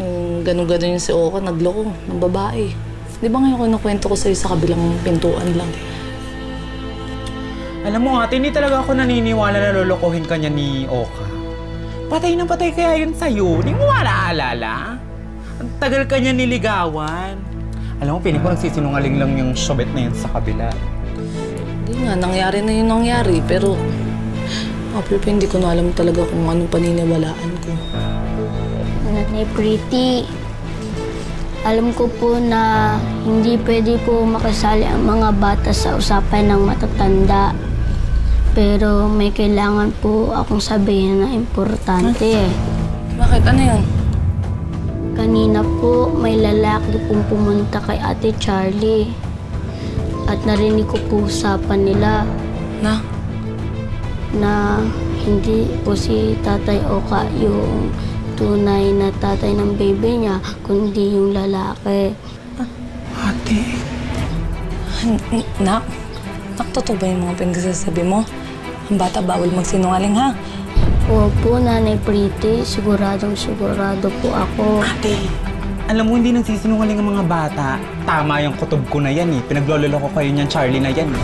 Yung ganun-ganun yung si Oka, nagloko ng babae. Di ba ngayon kinukwento ko sa'yo sa kabilang pintuan lang? Alam mo ate, hindi talaga ako naniniwala na lolokohin ka niya ni Oka. Patay na patay kaya yun sa'yo. Di mo maalala? Ang tagal ka niya niligawan. Alam mo, piling ko nagsisinungaling lang yung shobet na yun sa kabila. Hindi nga, nangyari na yung nangyari. Pero, Apple, hindi ko na alam talaga kung anong paniniwalaan ko. Nanay Pretty, alam ko po na hindi pwede po makasali ang mga bata sa usapan ng matatanda. Pero may kailangan po akong sabihin na importante. Bakit? Ano yun? Kanina po, may lalaki pong pumunta kay Ate Charlie. At narinig ko po usapan nila na hindi po si Tatay Oka yung tunay na tatay ng baby niya, kundi yung lalaki. Ate? Nak, totoo ba yung mga pinagsasabi mo? Ang bata bawal magsinungaling, ha? Opo, Nanay Pretty. Siguradong sigurado po ako. Ate, alam mo, hindi nagsisinungaling ang mga bata. Tama yung kutob ko na yan eh. Pinaglololo ko kayo niyan, Charlie na yan eh.